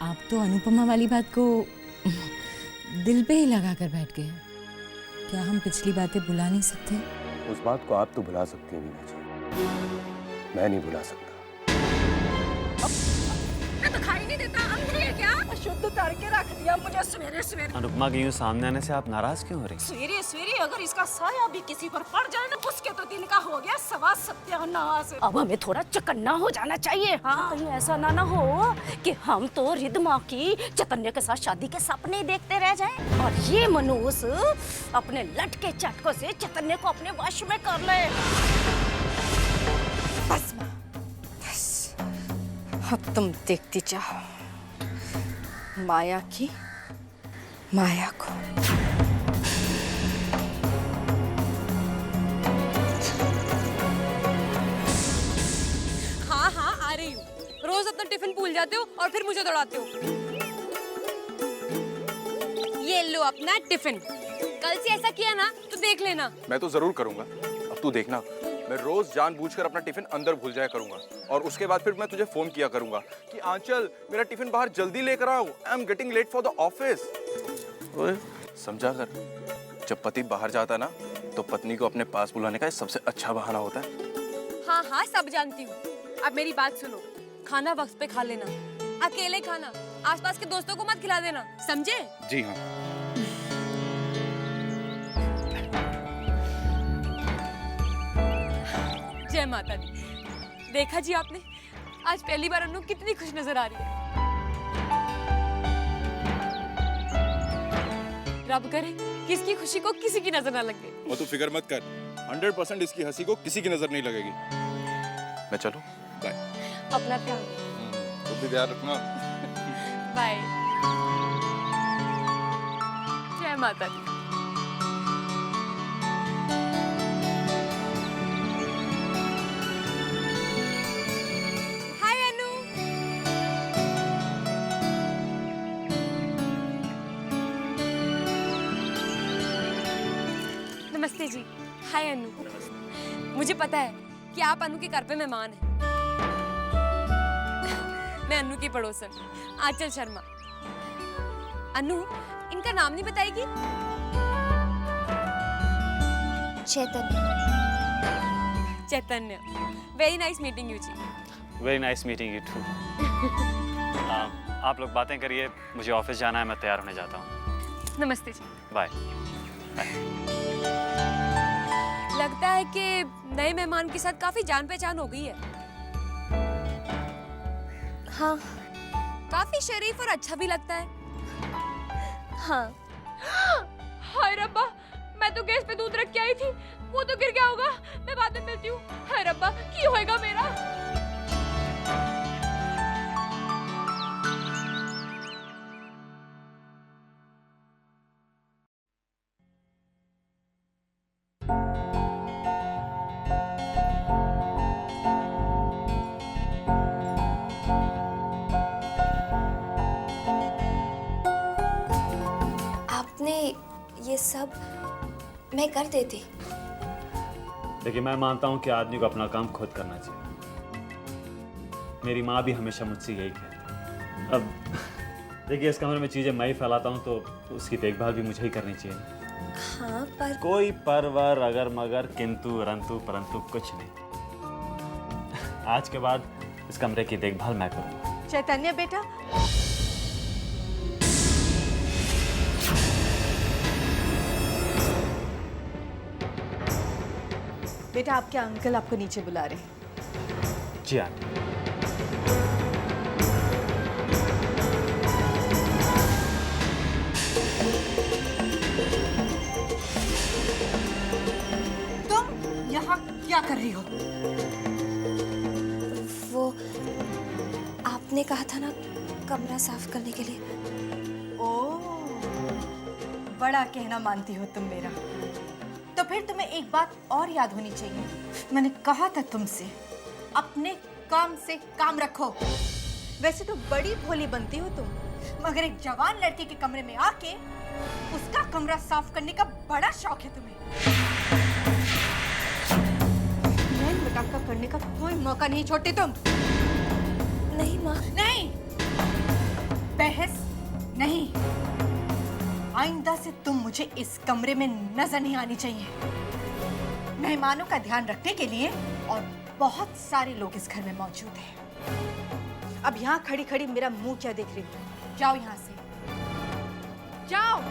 आप तो अनुपमा वाली बात को दिल पे ही लगा कर बैठ गए। क्या हम पिछली बातें भुला नहीं सकते? उस बात को आप तो भुला सकती हैं मीना जी, मैं नहीं भुला सकता। तो खाई नहीं देता, अंधे है क्या? शुद्ध करके रख दिया मुझे सवेरे सवेरे। अनुपमा के यूं सामने आने से आप नाराज क्यों हो रही? सवेरे सवेरे अगर इसका साया भी किसी पर पड़ जाए ना, उसके तो दिन का हो गया सवा सत्यानाश। अब हमें थोड़ा चकन्ना हो जाना चाहिए। हाँ, कहीं ऐसा ना हो कि हम तो रिद्धमा की चैतन्य के साथ शादी के सपने देखते रह जाएं और ये मनोज अपने लटके चटकों से चैतन्य को अपने वश में कर ले। बस अब तुम देखती चाहो माया की माया को। हाँ हाँ आ रही हूँ। रोज अपना टिफिन भूल जाते हो और फिर मुझे दौड़ाते हो। ये लो अपना टिफिन। कल से ऐसा किया ना तो देख लेना। मैं तो जरूर करूंगा, अब तू देखना। मैं रोज जानबूझकर अपना टिफिन अंदर भूल जाया करूंगा और उसके बाद फिर मैं तुझे फोन किया करूंगा कि आंचल मेरा टिफिन बाहर जल्दी लेकर आओ, I am getting late for the office. ओए समझा कर, जब पति बाहर जाता ना तो पत्नी को अपने पास बुलाने का सबसे अच्छा बहाना होता है। हाँ हाँ सब जानती हूँ। अब मेरी बात सुनो, खाना वक्त पे खा लेना, अकेले खाना, आसपास के दोस्तों को मत खिला देना, समझे? जी हाँ। जय माता दी। देखा जी आपने, आज पहली बार अनु कितनी खुश नजर आ रही है। रब करे कि इसकी खुशी को किसी की नजर ना लगे। और तू फिक्र मत कर, 100% इसकी हंसी को किसी की नजर नहीं लगेगी। मैं चलूं? बाय। अपना ध्यान। तुम भी ध्यान रखना। बाय। जय माता दी। हाय अनु। नमस्ते जी। हाय अनु। मुझे पता है कि आप अनु के घर पे मेहमान हैं। मैं अनु की पड़ोसन आंचल शर्मा। अनु, इनका नाम नहीं बताएगी? Chaitanya. Chaitanya. Very nice meeting you ji. Very nice meeting you too. आप लोग बातें करिए, मुझे ऑफिस जाना है, मैं तैयार होने जाता हूँ। नमस्ते जी। बाय। लगता है कि नए मेहमान के साथ काफी जान पहचान हो गई है। हाँ काफी शरीफ और अच्छा भी लगता है। हाँ। हाय रब्बा, मैं तो गैस पे दूध रख के आई थी, वो तो गिर गया होगा। मैं बाद में मिलती हूँ। हाय रब्बा, की होएगा मेरा? आपने ये सब मैं कर देती। देखिए, मैं मानता हूँ कि आदमी को अपना काम खुद करना चाहिए। मेरी माँ भी हमेशा मुझसे यही कहती। अब देखिए, इस कमरे में चीज़ें मैं ही फैलाता हूँ तो उसकी देखभाल भी मुझे ही करनी चाहिए। हाँ पर कोई परवर अगर मगर किंतु रंतु परंतु कुछ नहीं। आज के बाद इस कमरे की देखभाल मैं करूँगा। चैतन्य बेटा, बेटा आपके अंकल आपको नीचे बुला रहे हैं। जी आंटी। तुम यहाँ क्या कर रही हो? वो आपने कहा था ना कमरा साफ करने के लिए। ओह, बड़ा कहना मानती हो तुम मेरा। तो फिर तुम्हें एक बात और याद होनी चाहिए। मैंने कहा था तुमसे अपने काम से काम रखो। वैसे तो बड़ी भोली बनती हो तुम, मगर एक जवान लड़के के कमरे में आके उसका कमरा साफ करने का बड़ा शौक है तुम्हें। मैं मटाका करने का कोई मौका नहीं छोड़ते तुम। नहीं माँ। नहीं, बहस नहीं। आइंदा से तुम मुझे इस कमरे में नजर नहीं आनी चाहिए। मेहमानों का ध्यान रखने के लिए और बहुत सारे लोग इस घर में मौजूद हैं। अब यहाँ खड़ी खड़ी मेरा मुंह क्या देख रही हो? जाओ यहाँ से, जाओ।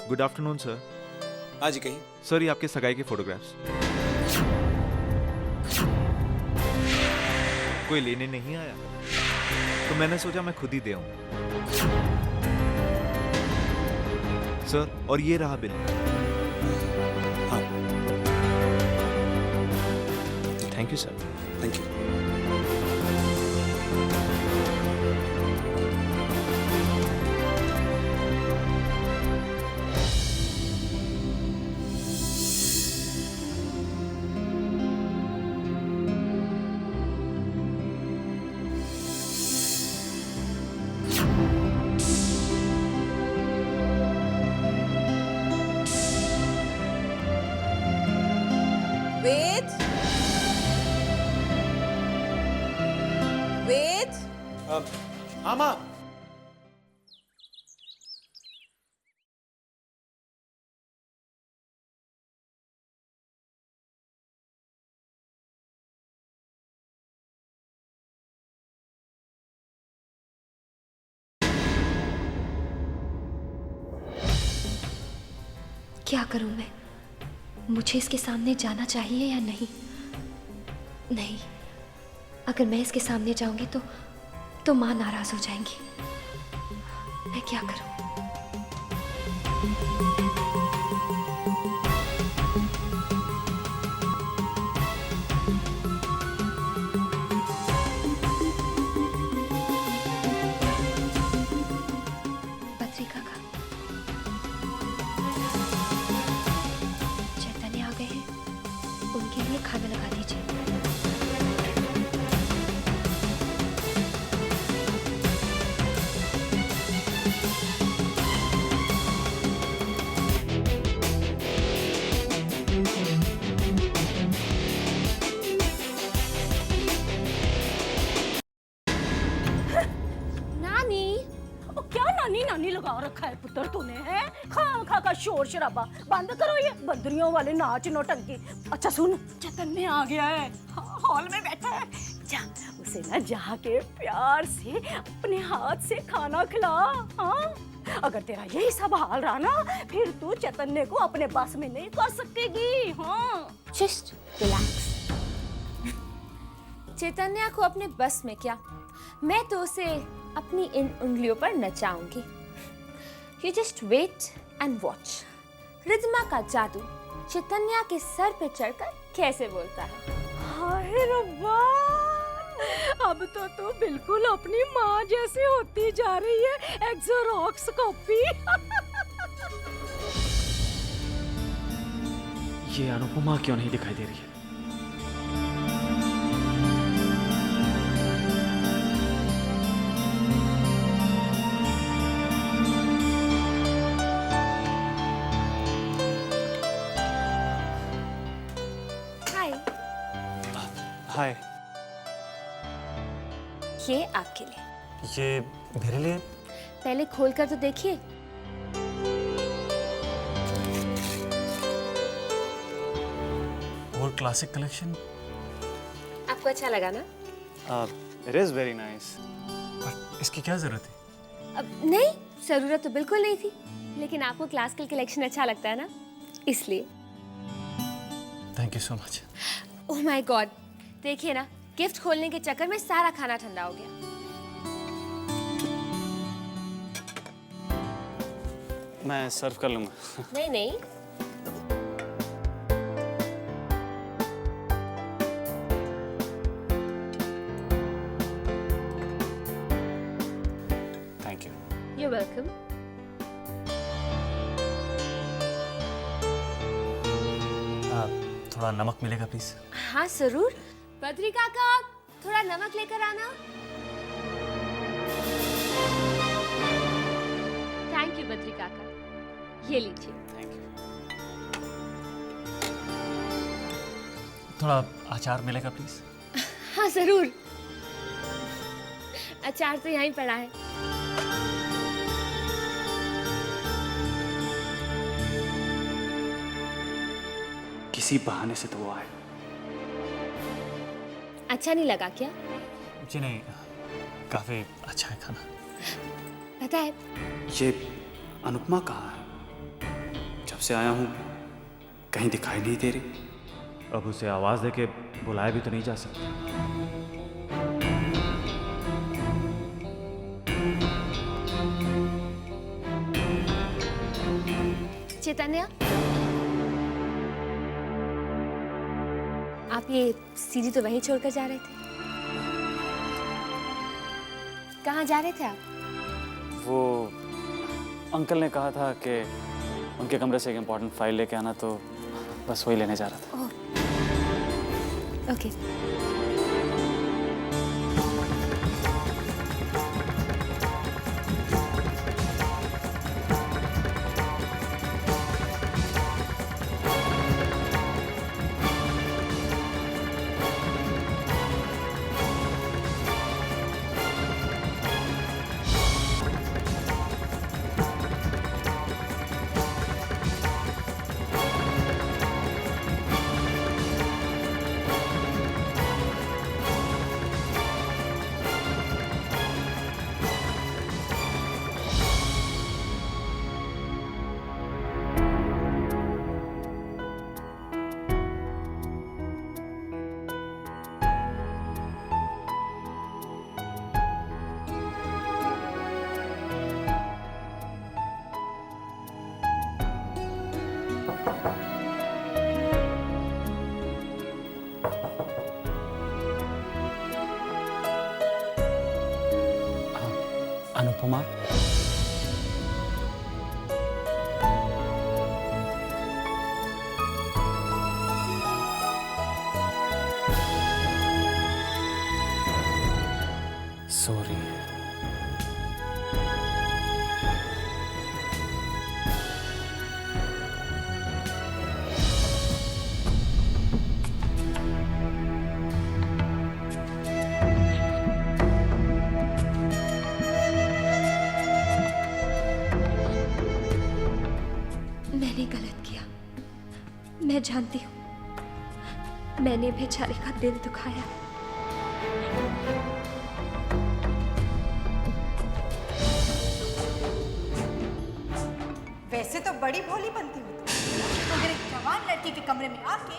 Good afternoon sir. हाँ जी, कहीं सर ये आपके सगाई के फोटोग्राफ्स। कोई लेने नहीं आया तो मैंने सोचा मैं खुद ही दे आऊं। सर और ये रहा बिल। हाँ, thank you sir. Thank you. Wait, wait. हाँ माँ। क्या करूं मैं? मुझे इसके सामने जाना चाहिए या नहीं? नहीं, अगर मैं इसके सामने जाऊंगी तो माँ नाराज हो जाएंगी। मैं क्या करूं? बद्री काका, चैतन्य आ गए हैं, उनके लिए खाना लगा दीजिए। क्या नानी नानी लगा रखा है पुत्र तूने? है खाम खा का शोर शराबा बंद करो, ये बंदरियों वाले नाच नौटंकी। अच्छा सुन, चैतन्य आ गया है, हॉल में बैठा है। जा उसे ना जाके प्यार से अपने हाथ से खाना खिला। हाँ, अगर तेरा यही सब हाल रहा ना, फिर तू चैतन्य को अपने बस में नहीं कर सकेगी। हाँ, जस्ट रिलैक्स। चैतन्य को अपने बस में क्या, मैं तो उसे अपनी इन उंगलियों पर नचाऊंगी। You just wait and watch। रिद्मा का जादू चैतन्य के सर पे चढ़कर कैसे बोलता है। हाय रब्बा, अब तो तू बिल्कुल अपनी माँ जैसी होती जा रही है, एक्सरॉक्स कॉपी। ये अनुपमा क्यों नहीं दिखाई दे रही है? हाय, हाय। ये आपके लिए। ये मेरे लिए? पहले खोल कर तो देखिए। और क्लासिक कलेक्शन। आपको अच्छा लगा ना? It is very nice. पर इसकी क्या जरूरत है? अब नहीं, जरूरत तो बिल्कुल नहीं थी, लेकिन आपको क्लासिकल कलेक्शन अच्छा लगता है ना, इसलिए। Thank you so much. Oh my God, देखिए ना, गिफ्ट खोलने के चक्कर में सारा खाना ठंडा हो गया। मैं सर्व कर लूंगा। नहीं नहीं, थैंक यू। you're welcome। थोड़ा नमक मिलेगा प्लीज? हाँ जरूर। बद्री काका थोड़ा नमक लेकर आना। थैंक यू बद्री काका, ये लीजिए। Thank you. थोड़ा अचार मिलेगा प्लीज? हाँ जरूर, अचार तो यहीं पड़ा है। किसी बहाने से तो वो आए। अच्छा नहीं लगा क्या? जी नहीं, काफी अच्छा है खाना। पता है ये अनुपमा कहाँ है? जब से आया हूँ कहीं दिखाई नहीं दे रही। अब उसे आवाज देके बुलाया भी तो नहीं जा सकता। चैतन्य, आप ये सीढ़ी तो वहीं छोड़कर जा रहे थे, कहाँ जा रहे थे आप? वो अंकल ने कहा था कि उनके कमरे से एक इम्पोर्टेंट फाइल लेके आना, तो बस वही लेने जा रहा था। ओके। अनुपमा, सॉरी। मैंने गलत किया, मैं जानती हूँ, मैंने बेचारे का दिल दुखाया। वैसे तो बड़ी भोली बनती हो तुम। अगर एक जवान लड़की के कमरे में आके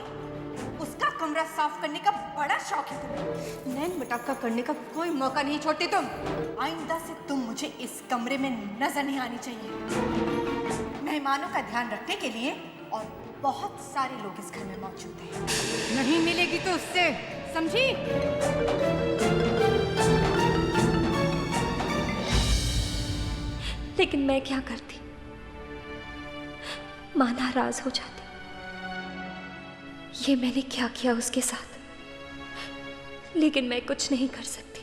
उसका कमरा साफ करने का बड़ा शौक है तुम्हें। नैन मटक्का करने का कोई मौका नहीं छोड़ती तुम। आइंदा से तुम मुझे इस कमरे में नजर नहीं आनी चाहिए। मेहमानों का ध्यान रखने के लिए और बहुत सारे लोग इस घर में मौजूद हैं। नहीं मिलेगी तो उससे, समझी? लेकिन मैं क्या करती, माँ नाराज हो जाती। ये मैंने क्या किया उसके साथ, लेकिन मैं कुछ नहीं कर सकती।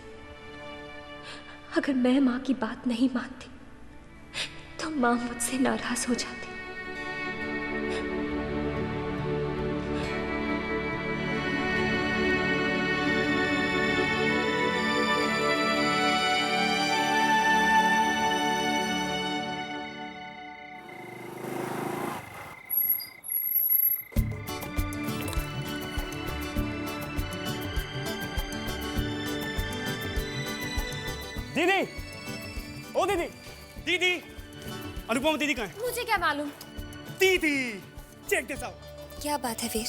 अगर मैं माँ की बात नहीं मानती तो माँ मुझसे नाराज हो जाती। दीदी, ओ दीदी, दीदी, अनुपमा दीदी कहाँ है? मुझे क्या मालूम? दीदी, चेक दिस आउट। क्या बात है वीर?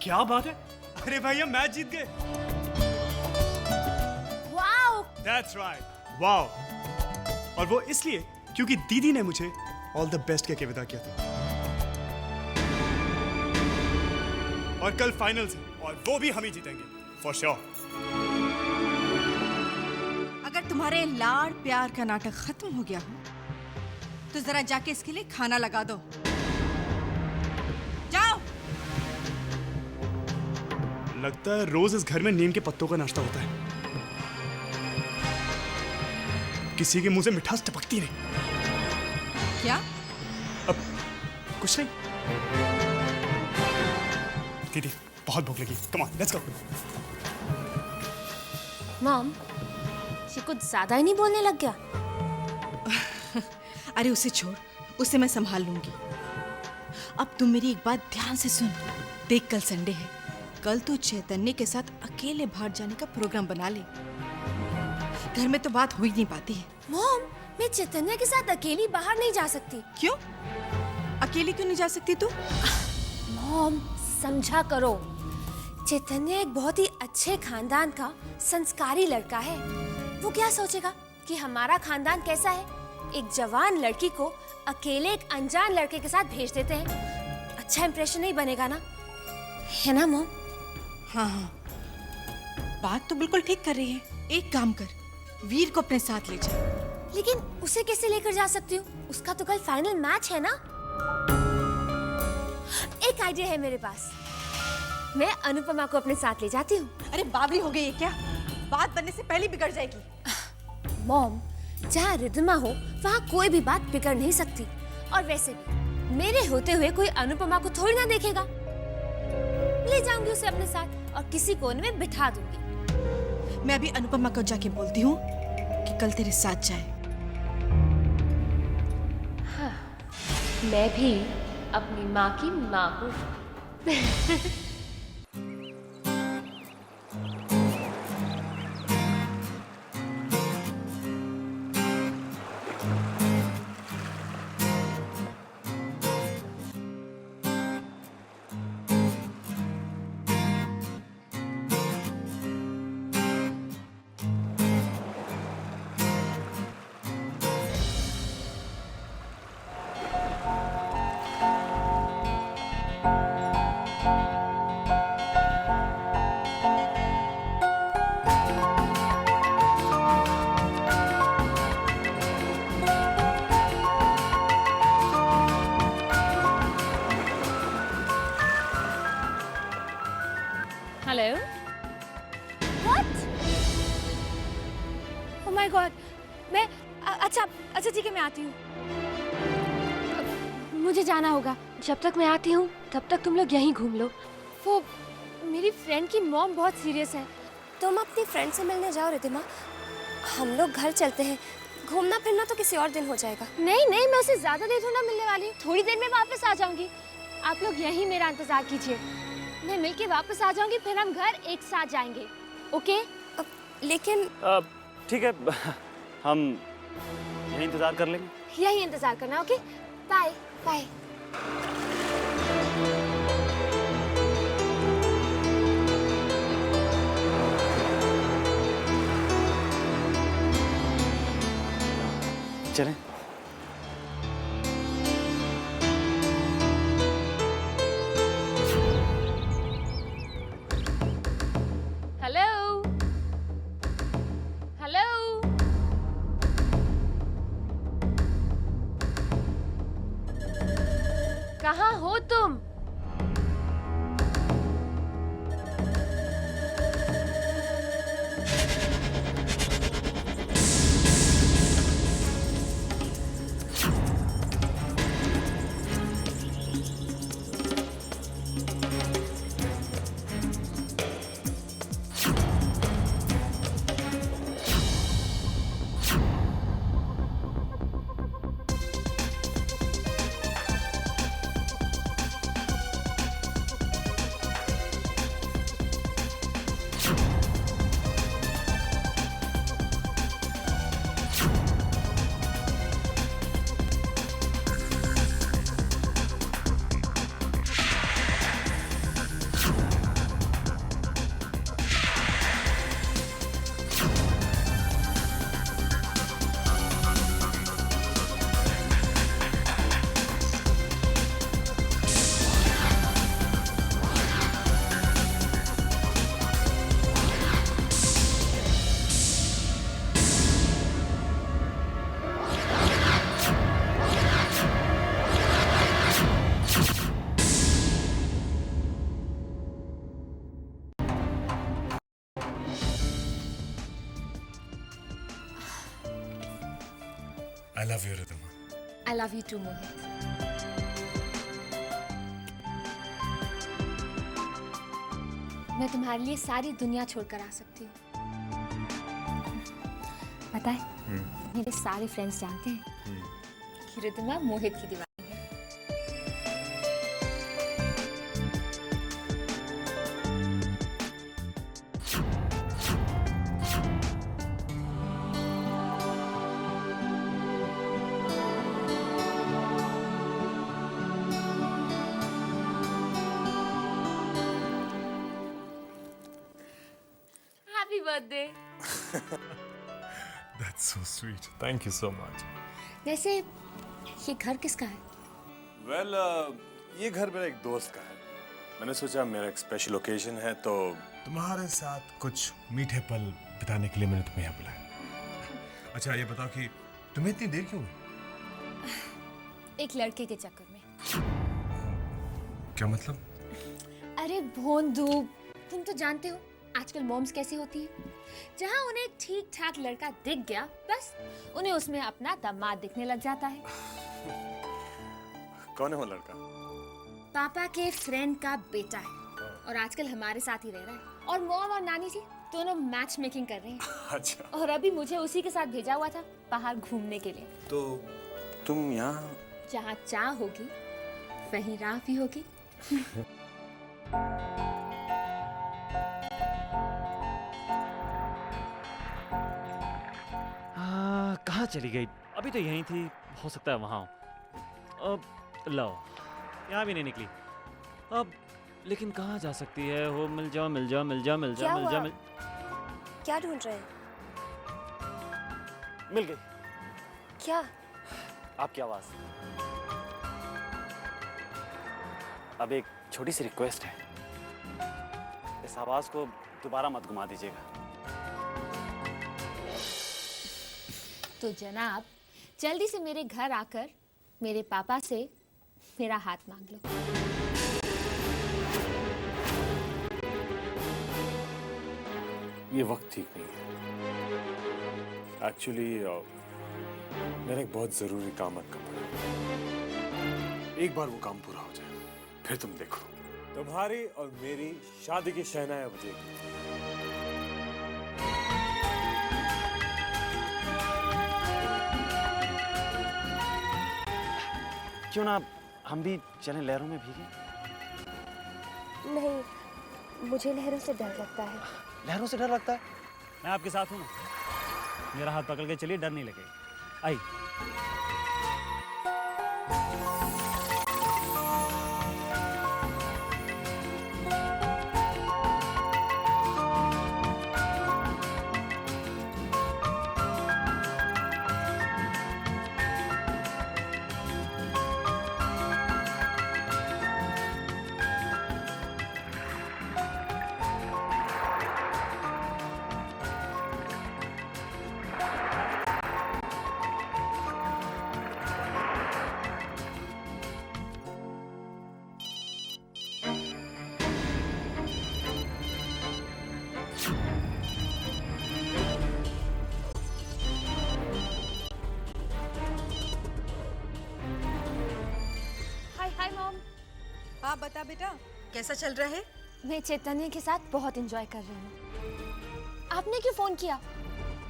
क्या बात है? अरे भैया मैच जीत गए। वाओ! That's right, wow. और वो इसलिए क्योंकि दीदी ने मुझे ऑल द बेस्ट कह के विदा किया था। और कल फाइनल्स है और वो भी हम ही जीतेंगे, फॉर श्योर। अगर तुम्हारे लाड़ प्यार का नाटक खत्म हो गया हो तो जरा जाके इसके लिए खाना लगा दो। जाओ। लगता है रोज इस घर में नीम के पत्तों का नाश्ता होता है। किसी के मुंह से मिठास टपकती नहीं। क्या? अब कुछ नहीं। दीदी बहुत भूख लगी, come on let's go. Mom, ये कुछ ज्यादा ही नहीं बोलने लग गया? अरे उसे छोड़, उसे मैं संभाल लूंगी। अब तुम मेरी एक बात ध्यान से सुन। देख, कल संडे है, कल तू चैतन्य के साथ अकेले बाहर जाने का प्रोग्राम बना ले। घर में तो बात हो ही नहीं पाती है। मॉम, मैं चैतन्य के साथ अकेली बाहर नहीं जा सकती। क्यों? अकेली क्यों नहीं जा सकती तू? मॉम, समझा करो। चैतन्य एक बहुत ही अच्छे खानदान का संस्कारी लड़का है। वो क्या सोचेगा कि हमारा खानदान कैसा है? एक जवान लड़की को अकेले एक अनजान लड़के के साथ भेज देते हैं। अच्छा इंप्रेशन नहीं बनेगा ना, है ना मॉम? हाँ हाँ, बात तो बिल्कुल ठीक कर रही है। एक काम कर, वीर को अपने साथ ले जा। लेकिन उसे कैसे लेकर जा सकती हूँ? उसका तो कल फाइनल मैच है ना। एक आइडिया है मेरे पास। मैं अनुपमा को अपने साथ ले जाती हूँ। अरे बावरी हो गई है क्या? बात बनने से पहले बिगड़ जाएगी। मॉम, जहाँ रिद्धिमा हो वहाँ कोई भी बात बिगड़ नहीं सकती। और वैसे भी मेरे होते हुए कोई अनुपमा को थोड़ी ना देखेगा। ले जाऊंगी उसे अपने साथ और किसी कोने में बिठा दूंगी। मैं अभी अनुपमा को जाके बोलती हूँ कि कल तेरे साथ जाए। हाँ, मैं भी अपनी माँ की माँ हूँ। Hello. What? Oh my God! मैं अच्छा ठीक है, मैं आती हूँ। मुझे जाना होगा। जब तक मैं आती हूँ तब तक तुम लोग यहीं घूम लो। वो मेरी फ्रेंड की मॉम बहुत सीरियस है। तुम अपनी फ्रेंड से मिलने जाओ रिद्धिमा, हम लोग घर चलते हैं। घूमना फिरना तो किसी और दिन हो जाएगा। नहीं, मैं उसे ज्यादा देर थोड़ा मिलने वाली हूँ। थोड़ी देर में वापस आ जाऊंगी। आप लोग यहीं मेरा इंतजार कीजिए। मैं मिलके वापस आ जाऊंगी, फिर हम घर एक साथ जाएंगे। ओके? लेकिन ठीक है, हम यहीं इंतजार कर लेंगे। यही इंतजार करना। Okay, bye bye. चलें। Hello, hello. कहाँ हो तुम? I love you, Ridhima. I love you too Mohit. मैं तुम्हारे लिए सारी दुनिया छोड़कर आ सकती हूँ। पता है मेरे सारे फ्रेंड्स जानते हैं कि रिद्धिमा मोहित की दीवानी है। Happy birthday. That's so sweet. Thank you so much. वैसे ये घर किसका है? Well, ये घर मेरे एक दोस्त का है। मैंने सोचा मेरा एक स्पेशल ओकेजन है तो तुम्हारे साथ कुछ मीठे पल बिताने के लिए मैंने तुम्हें यहाँ बुलाया। अच्छा ये बताओ कि तुम्हें इतनी देर क्यों हुई? एक लड़के के चक्कर में। क्या मतलब? अरे भोंदू, तुम तो जानते हो आजकल मॉम्स कैसी होती है। जहाँ उन्हें ठीक ठाक लड़का दिख गया बस उन्हें उसमें अपना दामाद दिखने लग जाता है। कौन है वो लड़का? पापा के फ्रेंड का बेटा है और आजकल हमारे साथ ही रह रहा है। और मॉम और नानी जी दोनों मैच मेकिंग कर रहे हैं। अच्छा। और अभी मुझे उसी के साथ भेजा हुआ था बाहर घूमने के लिए। तो तुम यहाँ? जहाँ चाह होगी वहीं राह भी होगी। कहाँ चली गई? अभी तो यहीं थी, हो सकता है वहाँ हो। अब लो, यहाँ भी नहीं निकली। अब लेकिन कहाँ जा सकती है? हो मिल जाओ मिल जाओ मिल जाओ मिल जाओ मिल जाओ मिल। क्या ढूंढ रहे हैं? मिल गई। क्या? आपकी आवाज़। अब एक छोटी सी रिक्वेस्ट है, इस आवाज़ को दोबारा मत घुमा दीजिएगा। तो जनाब जल्दी से मेरे घर आकर मेरे पापा से मेरा हाथ मांग लो। ये वक्त ठीक नहीं है। एक्चुअली मेरा एक बहुत जरूरी काम अटका पड़ा। एक बार वो काम पूरा हो जाए फिर तुम देखो, तुम्हारी और मेरी शादी की शहनाई बजेगी। क्यों ना हम भी चलें लहरों में भीगे? नहीं, मुझे लहरों से डर लगता है। लहरों से डर लगता है? मैं आपके साथ हूँ ना। मेरा हाथ पकड़ के चलिए, डर नहीं लगेगा। आई। हाँ बता बेटा, कैसा चल रहा है? मैं चैतन्य के साथ बहुत एंजॉय कर रही हूँ। आपने क्यों फोन किया?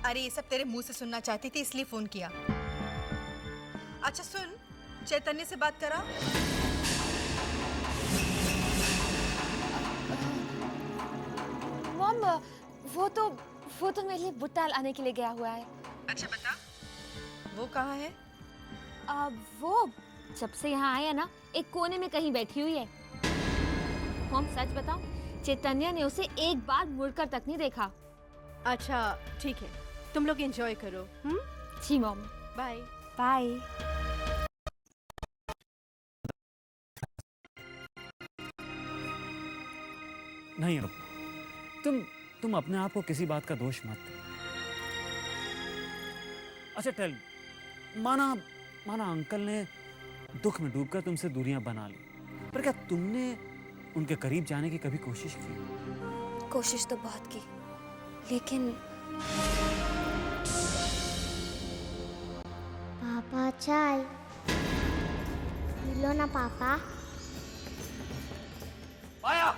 अरे ये सब तेरे मुंह से सुनना चाहती थी इसलिए फोन किया। अच्छा सुन, चैतन्य से बात करा। मॉम वो तो मेरे लिए बुट्टाल आने के लिए गया हुआ है। अच्छा बता, वो कहाँ है? वो जब से यहाँ आया ना एक कोने में कहीं बैठी हुई है। मॉम सच बताओ, चैतन्य ने उसे एक बार मुड़कर तक नहीं देखा। अच्छा ठीक है, तुम लोग एंजॉय करो। जी मॉम। Bye bye. नहीं तुम अपने आप को किसी बात का दोष मत दो। अच्छा टेल, माना अंकल ने दुख में डूबकर तुमसे दूरियां बना ली, पर क्या तुमने उनके करीब जाने की कभी कोशिश की? कोशिश तो बहुत की, लेकिन चाय लो ना पापा। माया,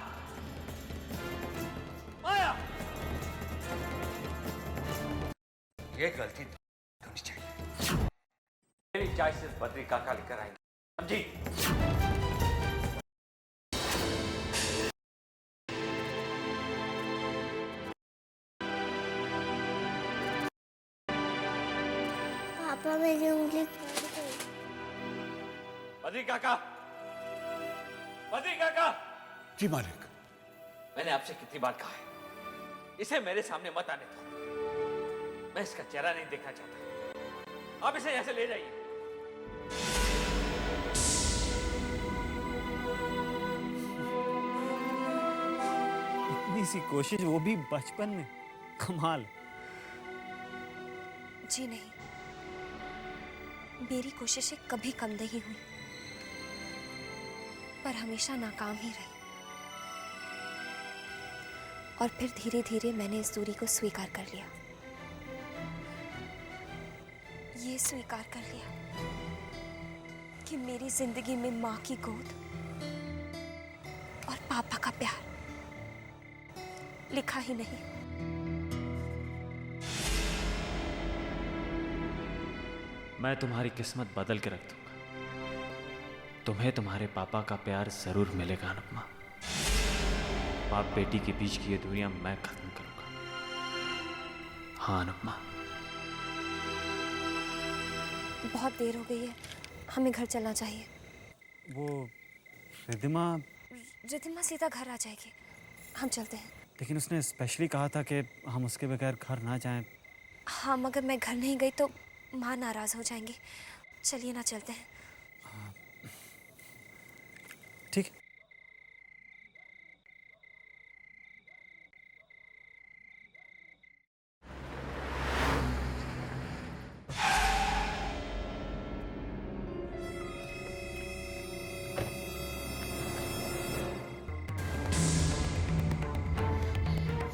माया, ये गलती होनी चाहिए। मेरी चाय सिर्फ बद्री काका लेकर आएंगे, समझी? पापा मेरी उंगली बद्री काका, बद्री काका। जी मालिक। मैंने आपसे कितनी बार कहा है, इसे मेरे सामने मत आने दो। मैं इसका चेहरा नहीं देखना चाहता। आप इसे यहां से ले जाइए। इतनी सी कोशिश, वो भी बचपन में, कमाल। जी नहीं, मेरी कोशिशें कभी कम नहीं हुई, पर हमेशा नाकाम ही रही। और फिर धीरे धीरे मैंने इस दूरी को स्वीकार कर लिया। ये स्वीकार कर लिया कि मेरी जिंदगी में माँ की गोद और पापा का प्यार लिखा ही नहीं। मैं तुम्हारी किस्मत बदल के रख दूंगा। तुम्हें तुम्हारे पापा का प्यार जरूर मिलेगा अनुपमा। बाप बेटी के बीच की ये दूरियां मैं खत्म करूंगा। हाँ अनुपमा। बहुत देर हो गई है, हमें घर चलना चाहिए। वो रिद्धिमा, रिद्धिमा सीधा घर आ जाएगी, हम चलते हैं। लेकिन उसने स्पेशली कहा था कि हम उसके बगैर घर ना जाएं। हाँ, मगर मैं घर नहीं गई तो माँ नाराज हो जाएंगी। चलिए ना, चलते हैं। ठीक।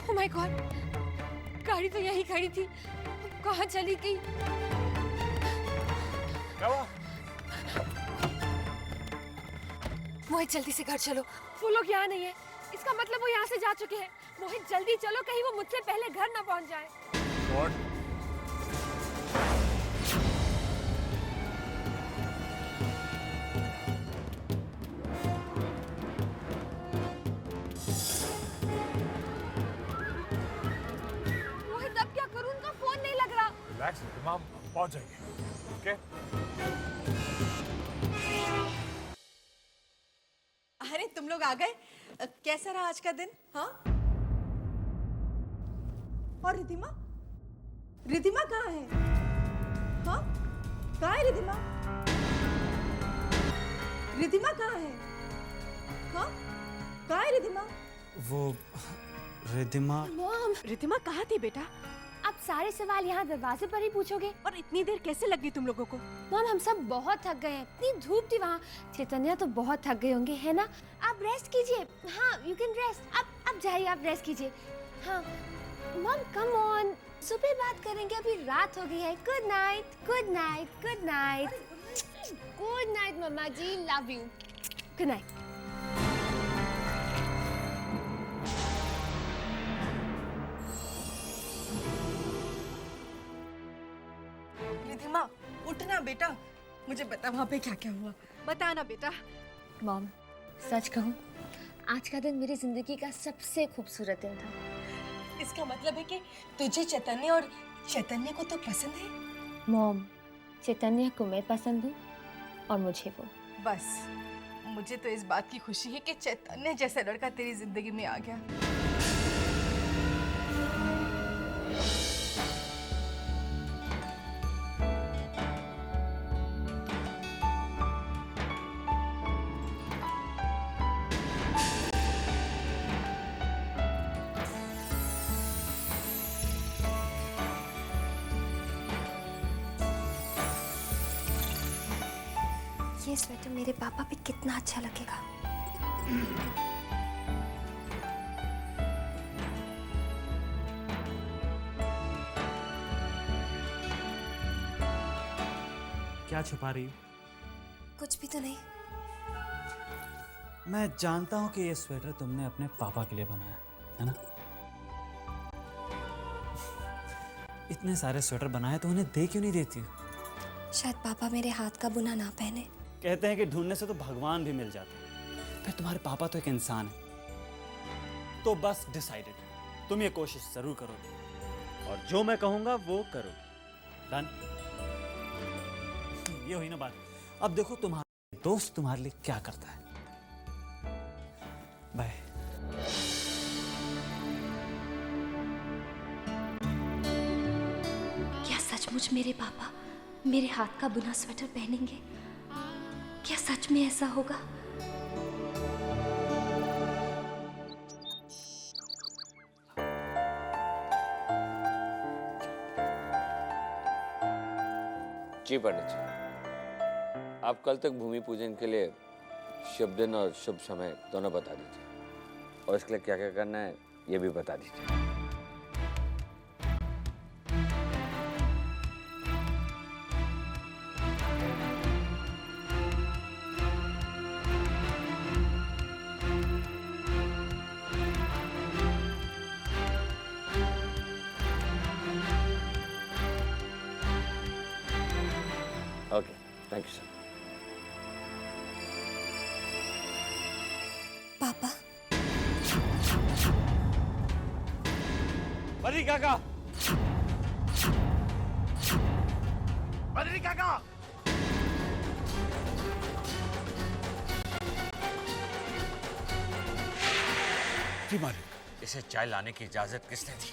Oh my God, गाड़ी तो यहीं खड़ी थी, कहाँ चली गई? क्या हुआ? मोहित जल्दी से घर चलो। वो लोग यहाँ नहीं है, इसका मतलब वो यहाँ से जा चुके हैं। मोहित जल्दी चलो, कहीं वो मुझसे पहले घर ना पहुँच जाए। What? मोहित अब क्या करूँ, उनका फोन नहीं लग रहा। रिलैक्स, हम पहुंच जाएंगे। ओके? अरे तुम लोग आ गए। कैसा रहा आज का दिन? हाँ? और रिद्धिमा? रिद्धिमा कहाँ है? हाँ? कहाँ है रिद्धिमा? रिद्धिमा कहाँ है? हाँ? कहाँ है रिद्धिमा? वो रिद्धिमा, मॉम, रिद्धिमा कहाँ थी बेटा? आप सारे सवाल यहाँ दरवाजे पर ही पूछोगे? और इतनी देर कैसे लगी तुम लोगों को? मॉम, हम सब बहुत थक गए हैं, इतनी धूप थी वहाँ। चैतन्या तो बहुत थक गए होंगे, है ना? आप रेस्ट कीजिए। हाँ, यू कैन रेस्ट। आप जाइए, आप रेस्ट कीजिए। हाँ मॉम, कम ऑन, सुबह बात करेंगे, अभी रात हो गई है। Good night, good night, good night, good night मम्मा जी, love you. Good night. Riddhima, उठना बेटा, मुझे बता वहाँ पे क्या क्या हुआ। बताना बेटा। मॉम, सच कहूँ, आज का दिन मेरी जिंदगी का सबसे खूबसूरत दिन था। इसका मतलब है कि तुझे चैतन्य और चैतन्य को तो पसंद है। मॉम, चैतन्य को मैं पसंद हूँ और मुझे वो। बस मुझे तो इस बात की खुशी है कि चैतन्य जैसा लड़का तेरी जिंदगी में आ गया। ये स्वेटर मेरे पापा पे कितना अच्छा लगेगा। क्या छुपा रही हो? कुछ भी तो नहीं। मैं जानता हूँ कि ये स्वेटर तुमने अपने पापा के लिए बनाया है ना? इतने सारे स्वेटर बनाए तो उन्हें दे क्यों नहीं देती हो? शायद पापा मेरे हाथ का बुना ना पहने। कहते हैं कि ढूंढने से तो भगवान भी मिल जाते हैं। फिर तुम्हारे पापा तो एक इंसान है। तो बस डिसाइडेड, तुम ये कोशिश जरूर करोगे और जो मैं कहूंगा वो करो। डन? ये हुई ना बात। अब देखो तुम्हारा दोस्त तुम्हारे लिए क्या करता है। बाय। क्या सचमुच मेरे पापा मेरे हाथ का बुना स्वेटर पहनेंगे? क्या सच में ऐसा होगा? जी पंडित जी, आप कल तक भूमि पूजन के लिए शुभ दिन और शुभ समय दोनों बता दीजिए और इसके लिए क्या क्या करना है ये भी बता दीजिए। Okay, thank you sir. पापा, बद्री काका, बद्री काका, जी मालिक। इसे चाय लाने की इजाजत किसने दी?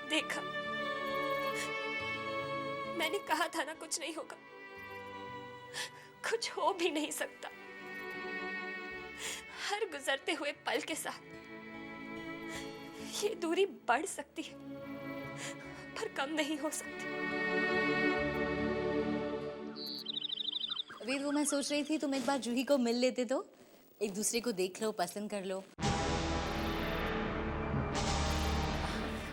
देखा, मैंने कहा था ना कुछ नहीं होगा, कुछ हो भी नहीं सकता। हर गुजरते हुए पल के साथ ये दूरी बढ़ सकती है पर कम नहीं हो सकती। अभी वो मैं सोच रही थी तुम एक बार जूही को मिल लेते तो एक दूसरे को देख लो, पसंद कर लो।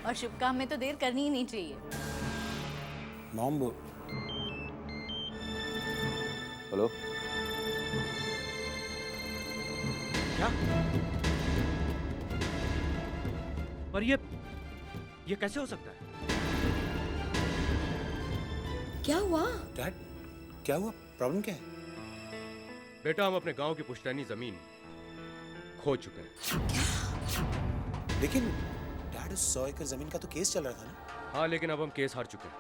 और शुभ काम में तो देर करनी ही नहीं चाहिए। मॉम बोल। हेलो, क्या? पर ये कैसे हो सकता है? क्या हुआ? डैड, क्या हुआ? प्रॉब्लम क्या है? बेटा, हम अपने गांव की पुश्तैनी जमीन खो चुके हैं। क्या? लेकिन डैड, उस 100 एकड़ जमीन का तो केस चल रहा था ना? हाँ, लेकिन अब हम केस हार चुके हैं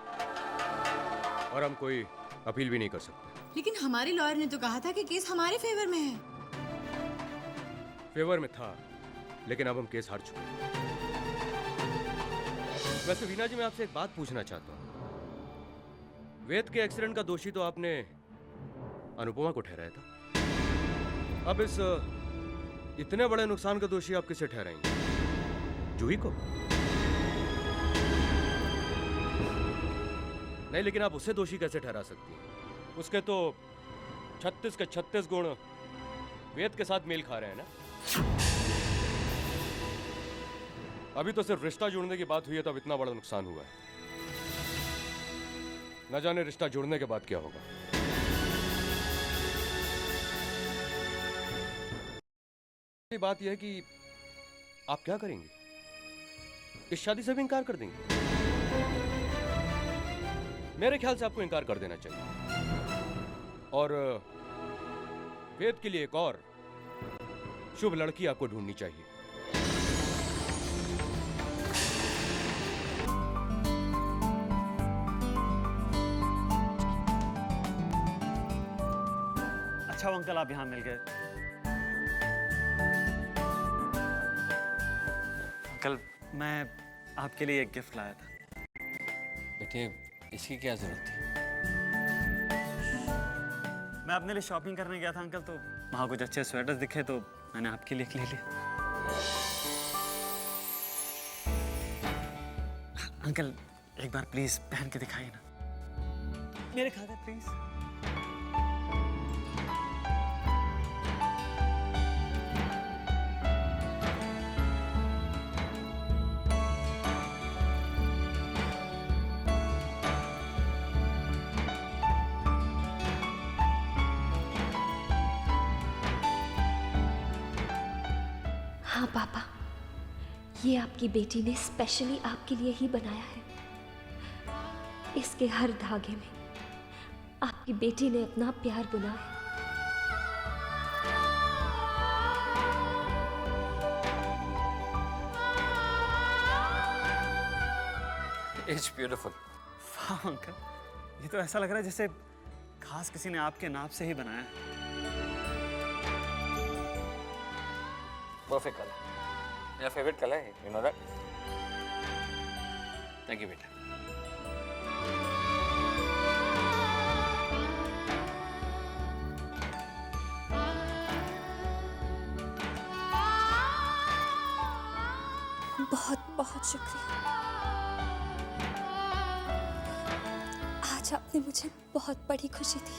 और हम कोई अपील भी नहीं कर सकते। लेकिन हमारे लॉयर ने तो कहा था कि केस हमारे फेवर में है। फेवर में था, लेकिन अब हम केस हार चुके हैं। वैसे वीना जी, मैं आपसे एक बात पूछना चाहता हूँ। वेद के एक्सीडेंट का दोषी तो आपने अनुपमा को ठहराया था। अब इस इतने बड़े नुकसान का दोषी आप किसे ठहराएंगे? जूही को? नहीं, लेकिन आप उसे दोषी कैसे ठहरा सकती हैं? उसके तो 36 के 36 गुण वेद के साथ मेल खा रहे हैं ना। अभी तो सिर्फ रिश्ता जुड़ने की बात हुई है तब इतना बड़ा नुकसान हुआ है। न जाने रिश्ता जुड़ने के बाद क्या होगा। बात यह है कि आप क्या करेंगे? इस शादी से भी इनकार कर देंगे? मेरे ख्याल से आपको इनकार कर देना चाहिए और वेद के लिए एक और शुभ लड़की आपको ढूंढनी चाहिए। अच्छा अंकल, आप यहाँ मिल गए। अंकल, मैं आपके लिए एक गिफ्ट लाया था। बेटे, इसकी क्या जरूरत थी? मैं अपने लिए शॉपिंग करने गया था अंकल, तो वहाँ कुछ अच्छे स्वेटर्स दिखे तो मैंने आपके लिए एक ले लिया। अंकल एक बार प्लीज पहन के दिखाइए ना मेरे खाकर प्लीज। हाँ पापा, ये आपकी बेटी ने स्पेशली आपके लिए ही बनाया है। इसके हर धागे में आपकी बेटी ने अपना प्यार बुना है। It's beautiful. वाह अंकल, ये तो ऐसा लग रहा है जैसे खास किसी ने आपके नाप से ही बनाया है। Perfect color. मेरा favorite color है, you know that? Thank you बेटा। बहुत बहुत शुक्रिया। आज आपने मुझे बहुत बड़ी खुशी दी।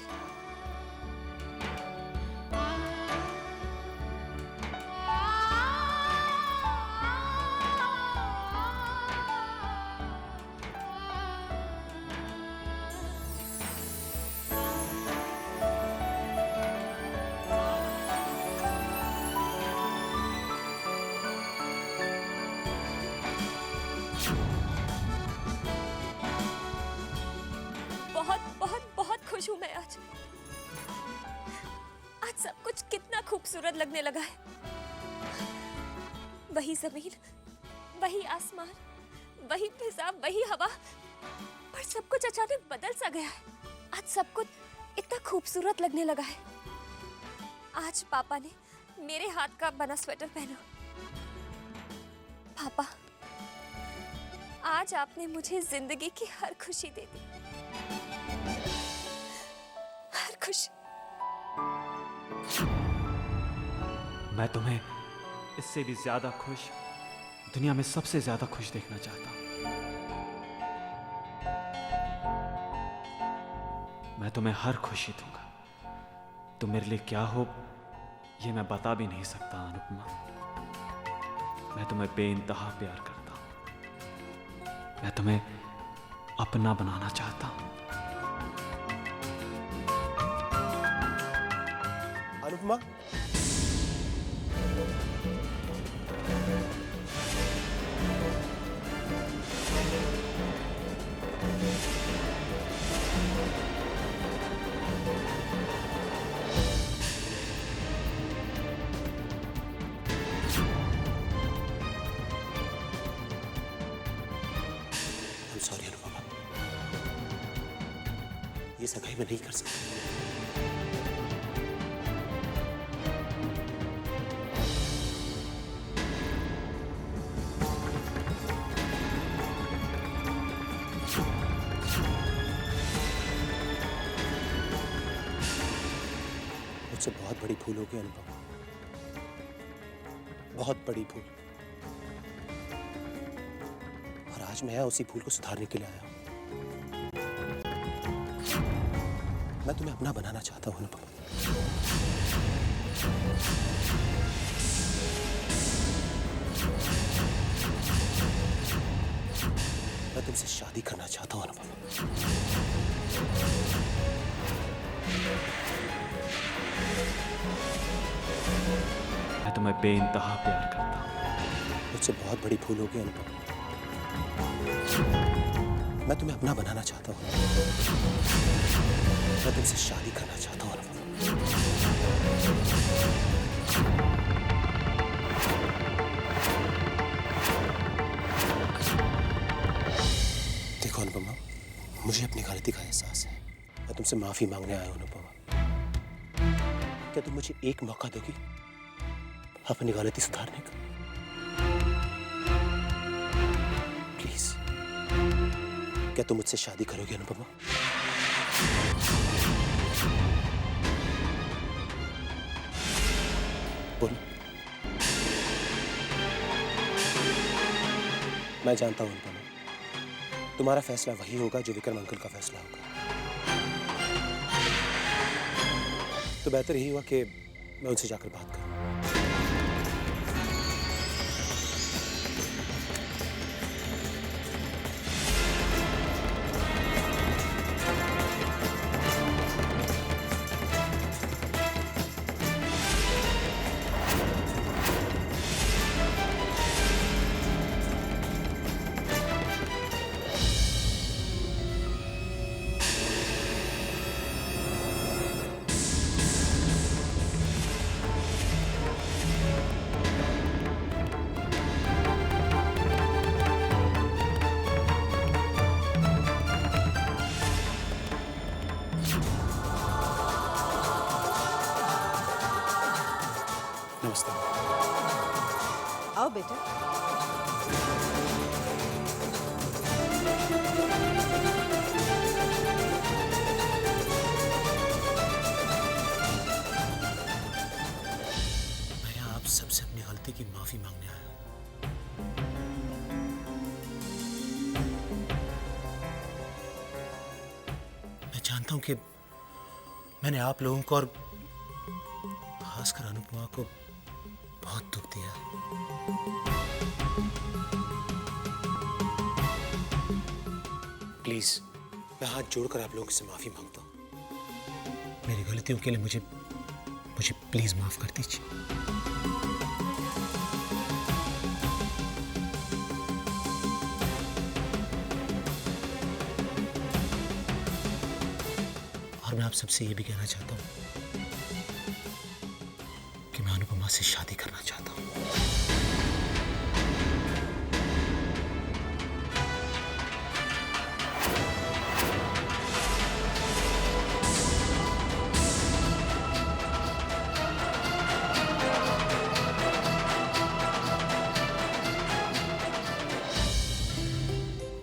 खुश हूं मैं आज सब कुछ कितना खूबसूरत लगने लगा है। वही जमीन, वही आसमान, वही फिजा, वही हवा, पर सब कुछ अचानक बदल सा गया है। आज सब कुछ इतना खूबसूरत लगने लगा है। आज पापा ने मेरे हाथ का बना स्वेटर पहना। पापा, आज आपने मुझे जिंदगी की हर खुशी दे दी, हर खुशी। मैं तुम्हें इससे भी ज्यादा खुश, दुनिया में सबसे ज्यादा खुश देखना चाहता हूं। मैं तुम्हें हर खुशी दूंगा। तुम मेरे लिए क्या हो ये मैं बता भी नहीं सकता अनुपमा। मैं तुम्हें बेइंतहा प्यार करता हूं। मैं तुम्हें अपना बनाना चाहता हूं। अनुपमा, सॉरी अनुपमा, ये सगाई मैं नहीं कर सकता। मुझसे बहुत बड़ी भूल हो गई अनुपमा, बहुत बड़ी भूल। और आज मैं उसी भूल को सुधारने के लिए आया हूं। मैं तुम्हें अपना बनाना चाहता हूं अनुपमा। मैं तुमसे शादी करना चाहता हूं अनुपमा। मैं तुम्हें बेइंतहा प्यार करता हूं। मुझसे बहुत बड़ी भूल हो गई अनुपमा। मैं तुम्हें अपना बनाना चाहता हूं। मैं तुमसे शादी करना चाहता हूं अनुपमा। देखो अनुपमा, मुझे अपनी गलती का एहसास है। मैं तुमसे माफी मांगने आया हूं अनुपमा। क्या तुम मुझे एक मौका दोगी अपनी गलती सुधारने का? प्लीज, क्या तुम मुझसे शादी करोगे अनुपमा? बोलो। मैं जानता हूं अनुपमा, तुम्हारा फैसला वही होगा जो विक्रम अंकल का फैसला होगा। तो बेहतर यही हुआ कि मैं उनसे जाकर बात करूं। नमस्ते। आओ बेटा। मैं आप सबसे अपनी गलती की माफी मांगने आया हूं। मैं जानता हूं कि मैंने आप लोगों को और खासकर अनुपमा को बहुत दुख दिया। प्लीज, मैं हाथ जोड़कर आप लोगों से माफी मांगता हूं। मेरी गलतियों के लिए मुझे प्लीज माफ कर दीजिए। और मैं आप सबसे ये भी कहना चाहता हूं कि मैं अनुपमा से शादी करना चाहता हूं।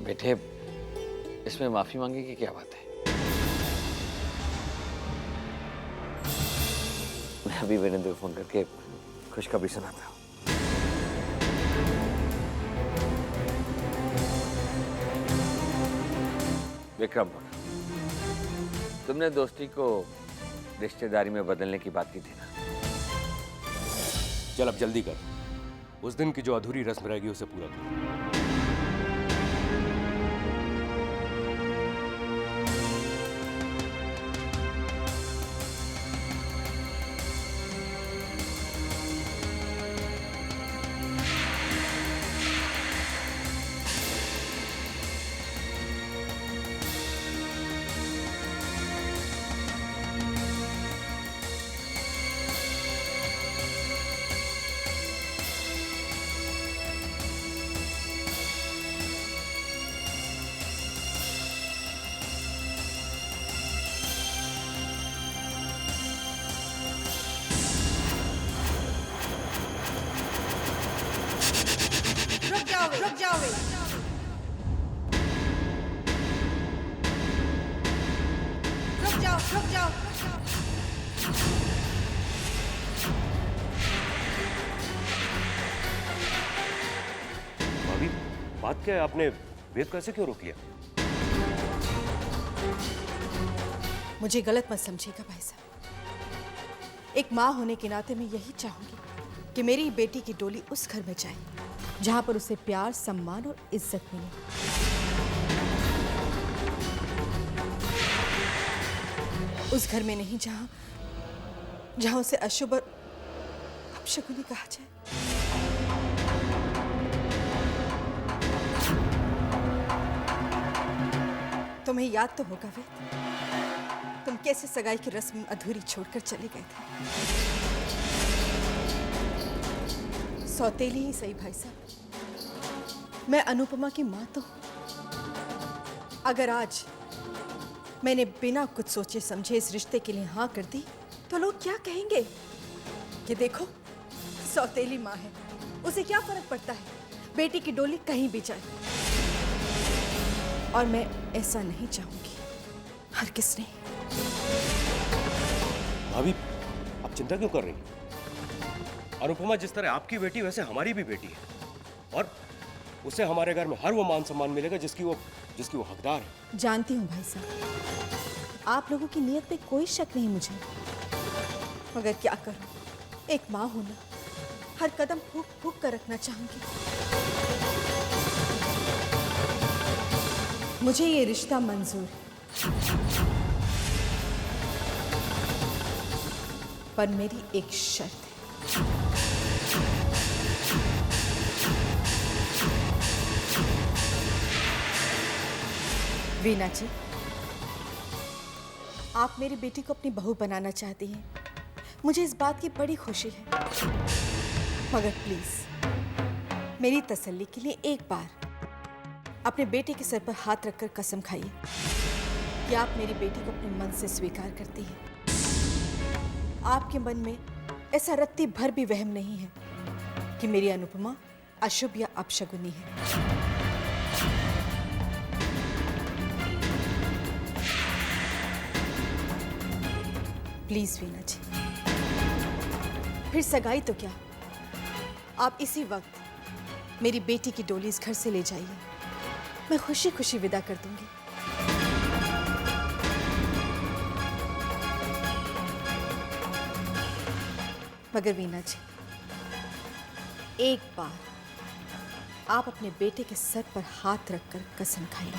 बेटे, इसमें माफी मांगे की क्या बात है? मैं अभी वीरेंद्र को फोन करके खुशखबरी सुनाता हूँ। विक्रम, तुमने दोस्ती को रिश्तेदारी में बदलने की बात की थी ना? चल अब जल्दी कर, उस दिन की जो अधूरी रस्म रहेगी उसे पूरा कर। रुक जाओ। भाभी, बात क्या है? आपने वेद को ऐसे क्यों रोक लिया? मुझे गलत मत समझिएगा भाई साहब। एक माँ होने के नाते मैं यही चाहूंगी कि मेरी बेटी की डोली उस घर में जाए जहां पर उसे प्यार, सम्मान और इज्जत मिले। उस घर में नहीं जहां उसे अशुभ और अपशकुनी कहा जाए। तुम्हें याद तो होगा वे, तुम कैसे सगाई की रस्म अधूरी छोड़कर चले गए थे। सौतेली ही सही भाई साहब, मैं अनुपमा की माँ तो हूं। अगर आज मैंने बिना कुछ सोचे समझे इस रिश्ते के लिए हाँ कर दी तो लोग क्या कहेंगे कि देखो सौतेली माँ है, उसे क्या फर्क पड़ता है, बेटी की डोली कहीं भी जाए। और मैं ऐसा नहीं चाहूंगी, हर किसने। भाभी, आप चिंता क्यों कर रही हैं? अनुपमा जिस तरह आपकी बेटी वैसे हमारी भी बेटी है, और उसे हमारे घर में हर वो मान सम्मान मिलेगा जिसकी वो हकदार है। जानती हूँ भाई साहब, आप लोगों की नीयत पे कोई शक नहीं मुझे, मगर क्या करूँ, एक माँ होना हर कदम फूक फूक कर रखना चाहूंगी। मुझे ये रिश्ता मंजूर है, पर मेरी एक शर्त है। वीना जी, आप मेरी बेटी को अपनी बहू बनाना चाहती हैं, मुझे इस बात की बड़ी खुशी है, मगर प्लीज मेरी तसल्ली के लिए एक बार अपने बेटे के सर पर हाथ रखकर कसम खाइए कि आप मेरी बेटी को अपने मन से स्वीकार करती हैं। आपके मन में ऐसा रत्ती भर भी वहम नहीं है कि मेरी अनुपमा अशुभ या अपशगुनी है। प्लीज वीना जी, फिर सगाई तो क्या, आप इसी वक्त मेरी बेटी की डोली इस घर से ले जाइए, मैं खुशी खुशी विदा कर दूंगी। मगर वीना जी, एक बार आप अपने बेटे के सर पर हाथ रखकर कसम खाइए।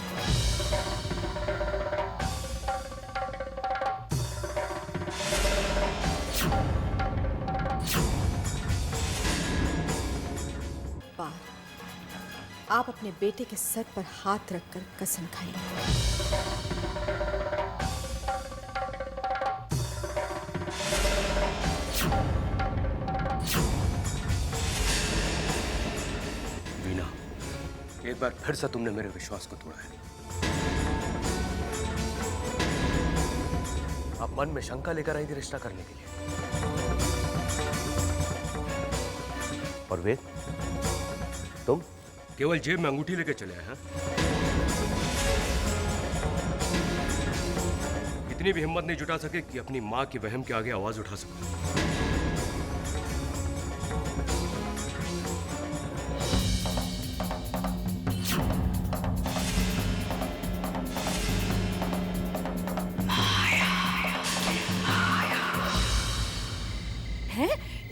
आप अपने बेटे के सर पर हाथ रखकर कसम खाइए। वीना, एक बार फिर से तुमने मेरे विश्वास को तोड़ा है। आप मन में शंका लेकर आई थी रिश्ता करने के लिए, और वेद, तुम केवल जेब में अंगूठी लेके चले आए हैं। इतनी भी हिम्मत नहीं जुटा सके कि अपनी मां की वहम के आगे आवाज उठा सको।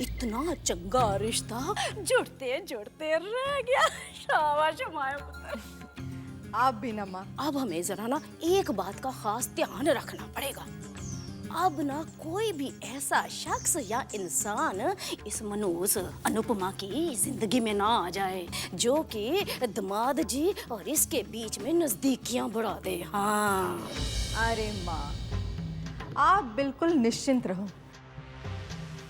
इतना चंगा रिश्ता जुड़ते जुड़ते रह गया। शाबाश माया पुत्र। आप भी ना माँ, अब हमें जरा ना एक बात का खास ध्यान रखना पड़ेगा। अब ना कोई भी ऐसा शख्स या इंसान इस मनोज अनुपमा की जिंदगी में ना आ जाए जो कि दामाद जी और इसके बीच में नजदीकियां बढ़ा दे। हाँ। अरे माँ, आप बिल्कुल निश्चिंत रहो,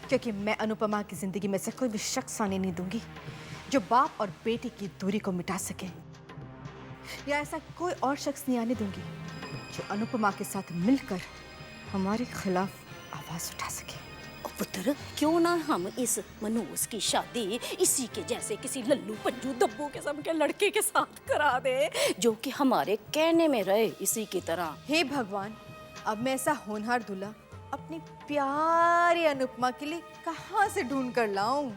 क्योंकि मैं अनुपमा की जिंदगी में से कोई भी शख्स आने नहीं दूंगी जो बाप और बेटी की दूरी को मिटा सके, या ऐसा कोई और शख्स नहीं आने दूंगी जो अनुपमा के साथ मिलकर हमारे खिलाफ आवाज उठा सके। पुत्र, क्यों ना हम इस मनोज की शादी इसी के जैसे किसी लल्लू पंजू दब्बू किस्म के लड़के के साथ करा दे जो कि हमारे कहने में रहे इसी की तरह। हे भगवान, अब मैं ऐसा होनहार दूल्हा अपनी प्यारी अनुपमा के लिए कहाँ से ढूंढ कर लाऊं?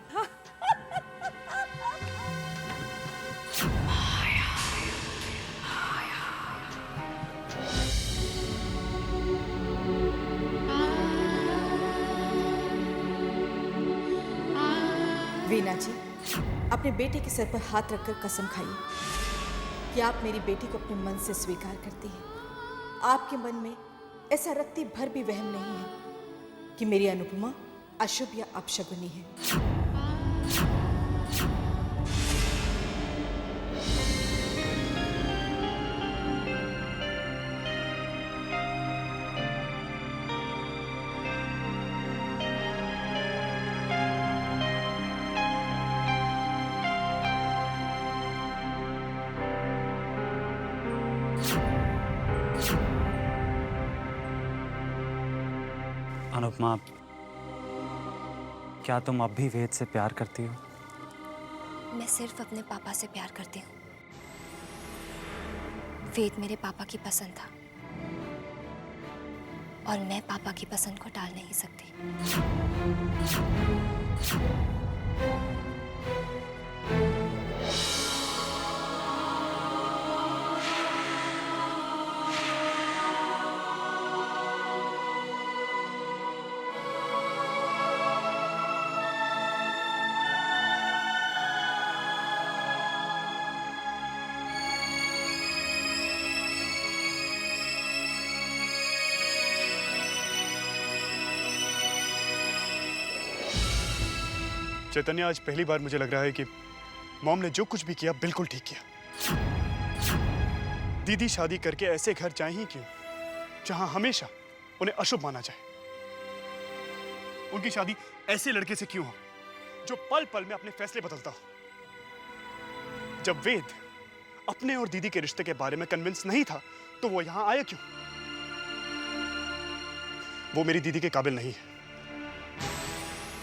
वीना जी, अपने बेटे के सर पर हाथ रखकर कसम खाइए कि आप मेरी बेटी को अपने मन से स्वीकार करती हैं। आपके मन में ऐसा रत्ती भर भी वहम नहीं है कि मेरी अनुपमा अशुभ या अपशगुनी है। अनुपमा, क्या तुम अब भी वेद से प्यार करती हो? मैं सिर्फ अपने पापा से प्यार करती हूँ। वेद मेरे पापा की पसंद था और मैं पापा की पसंद को टाल नहीं सकती। चैतन्य, आज पहली बार मुझे लग रहा है कि मॉम ने जो कुछ भी किया बिल्कुल ठीक किया। दीदी शादी करके ऐसे घर जाए ही क्यों जहां हमेशा उन्हें अशुभ माना जाए? उनकी शादी ऐसे लड़के से क्यों हो जो पल पल में अपने फैसले बदलता हो? जब वेद अपने और दीदी के रिश्ते के बारे में कन्विंस नहीं था तो वो यहां आया क्यों? वो मेरी दीदी के काबिल नहीं है।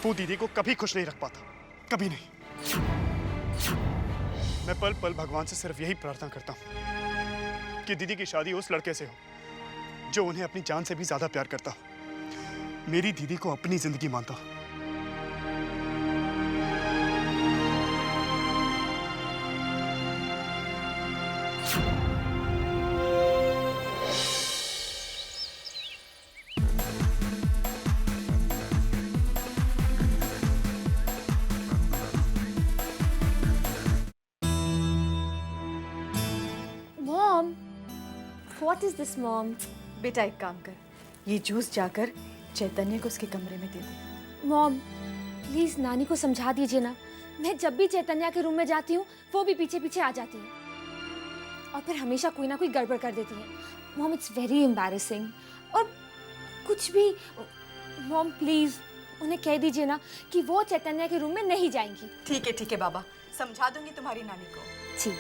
वो दीदी को कभी खुश नहीं रख पाता, कभी नहीं। मैं पल पल भगवान से सिर्फ यही प्रार्थना करता हूं कि दीदी की शादी उस लड़के से हो जो उन्हें अपनी जान से भी ज्यादा प्यार करता हो, मेरी दीदी को अपनी जिंदगी मानता हो। What is this, Mom? बेटा एक काम कर, ये जूस जाकर चैतन्य को उसके कमरे में दे दे। मॉम, प्लीज नानी को समझा दीजिए ना। मैं जब भी चैतन्य के रूम में जाती हूँ वो भी पीछे पीछे आ जाती है और फिर हमेशा कोई ना कोई गड़बड़ कर देती है। Mom, it's very embarrassing. और कुछ भी, मॉम प्लीज उन्हें कह दीजिए ना कि वो चैतन्य के रूम में नहीं जाएंगी। ठीक है बाबा, समझा दूंगी तुम्हारी नानी को। ठीक।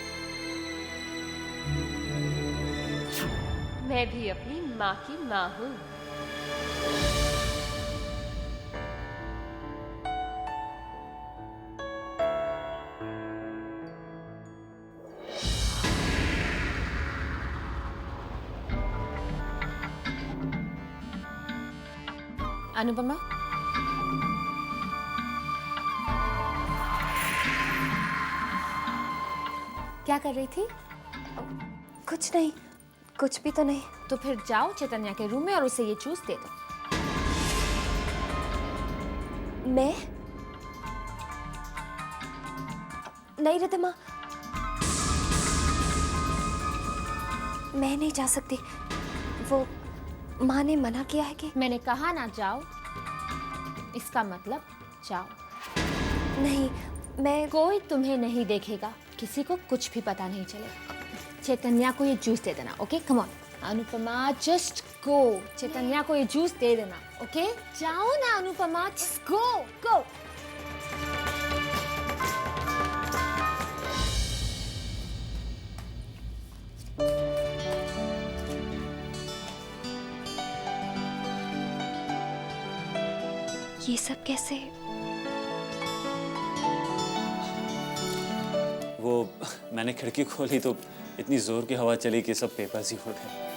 मैं भी अपनी माँ की माँ हूँ। अनुपमा, क्या कर रही थी? कुछ नहीं, कुछ भी तो नहीं। तो फिर जाओ चैतन्य के रूम में और उसे ये जूस दे दो। मैं नहीं रिद्धिमा, मैं नहीं जा सकती। वो माँ ने मना किया है कि। मैंने कहा ना जाओ, इसका मतलब जाओ। नहीं, मैं। कोई तुम्हें नहीं देखेगा, किसी को कुछ भी पता नहीं चलेगा। चैतन्य को ये जूस दे देना, okay? Come on Anupama, just go. Chaitanya को ये जूस दे देना, ओके? जाओ ना अनुपमा, जस्ट गो गो। ये सब कैसे? वो मैंने खिड़की खोली तो इतनी जोर की हवा चली कि सब पेपर्स ही उड़ गए।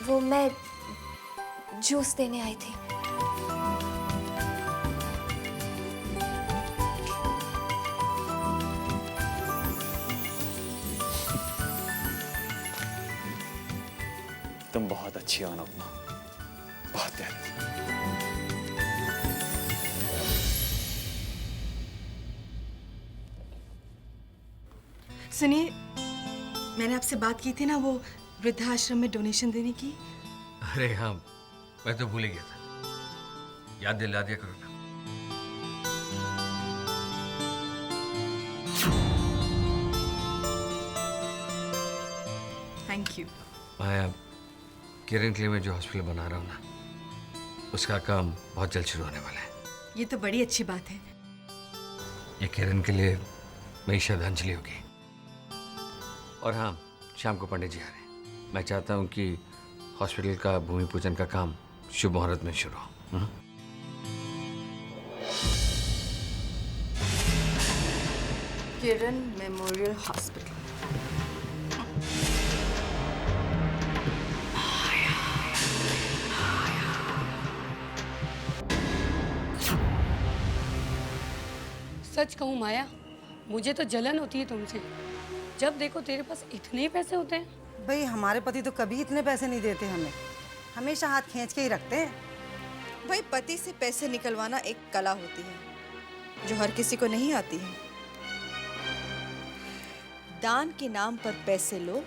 वो मैं जूस देने आई थी। अच्छी हो अनुपमा, बहुत प्यारी। सुनिए, मैंने आपसे बात की थी ना वो वृद्धाश्रम में डोनेशन देने की। अरे हाँ, मैं तो भूल ही गया था, याद दिला दिया करो ना। Thank you. माया, किरण के लिए मैं जो हॉस्पिटल बना रहा हूँ ना, उसका काम बहुत जल्द शुरू होने वाला है। ये तो बड़ी अच्छी बात है। ये किरण के लिए मेरी श्रद्धांजलि होगी। और हाँ, शाम को पंडित जी आ रहे हैं। मैं चाहता हूँ कि हॉस्पिटल का भूमि पूजन का काम शुभ मुहूर्त में शुरू हो। किरण मेमोरियल हॉस्पिटल। सच कहूँ माया, मुझे तो जलन होती है तुमसे। जब देखो तेरे पास इतने पैसे होते हैं। भाई हमारे पति तो कभी इतने पैसे नहीं देते हमें, हमेशा हाथ खींच के ही रखते हैं। भाई पति से पैसे निकलवाना एक कला होती है जो हर किसी को नहीं आती है। दान के नाम पर पैसे लो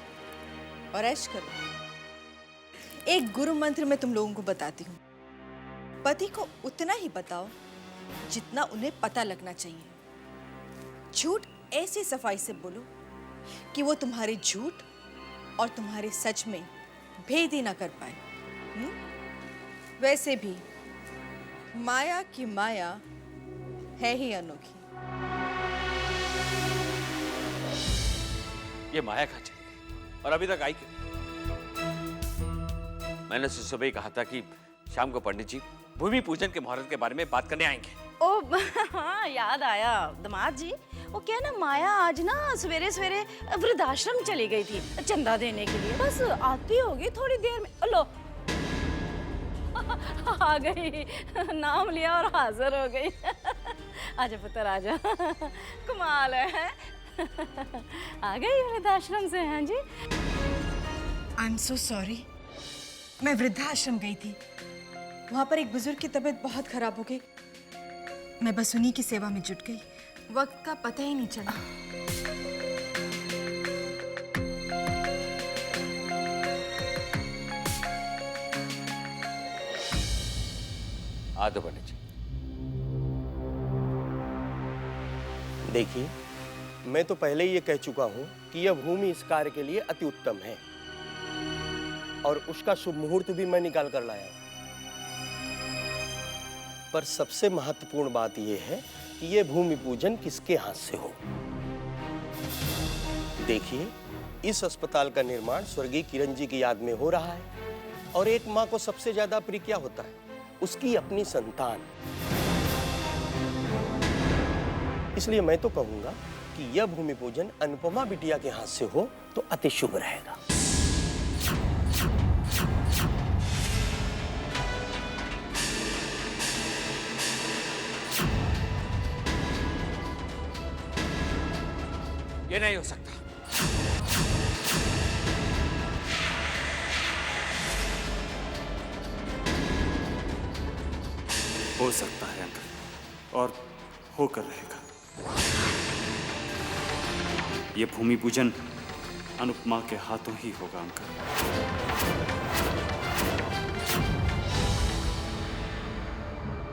और ऐश करो। एक गुरु मंत्र मैं तुम लोगों को बताती हूँ। पति को उतना ही बताओ जितना उन्हें पता लगना चाहिए। झूठ ऐसी सफाई से बोलो कि वो तुम्हारे झूठ और तुम्हारे सच में भेद ही ना कर पाए। वैसे भी माया की माया है ही अनोखी। ये माया कहाँ चली गई और अभी तक आई क्यों? मैंने उससे सुबह ही कहा था कि शाम को पंडित जी भूमि पूजन के मुहूर्त के बारे में बात करने आएंगे। ओ हाँ, याद आया दामाद जी। वो क्या ना, माया आज ना सवेरे सवेरे वृद्धाश्रम चली गई थी चंदा देने के लिए। बस आती होगी थोड़ी देर में। लो आ गई, नाम लिया और हाजिर हो गई। आजा पुत्र आजा, कमाल है। आ गई वृद्धाश्रम से? हाँ जी। आई एम सो सॉरी, मैं वृद्धाश्रम गई थी। वहां पर एक बुजुर्ग की तबीयत बहुत खराब हो गई। मैं बस उन्हीं की सेवा में जुट गई। वक्त का पता ही नहीं चला। आ दो पंडित जी। देखिए, मैं तो पहले ही ये कह चुका हूं कि यह भूमि इस कार्य के लिए अति उत्तम है और उसका शुभ मुहूर्त भी मैं निकाल कर लाया हूं। पर सबसे महत्वपूर्ण बात यह है कि यह भूमि पूजन किसके हाथ से हो। देखिए, इस अस्पताल का निर्माण स्वर्गीय किरण जी की याद में हो रहा है और एक माँ को सबसे ज्यादा प्रिय क्या होता है? उसकी अपनी संतान। इसलिए मैं तो कहूंगा कि यह भूमि पूजन अनुपमा बिटिया के हाथ से हो तो अति शुभ रहेगा। ये नहीं हो सकता। हो सकता है अंकल, और होकर रहेगा। ये भूमि पूजन अनुपमा के हाथों ही होगा अंकल।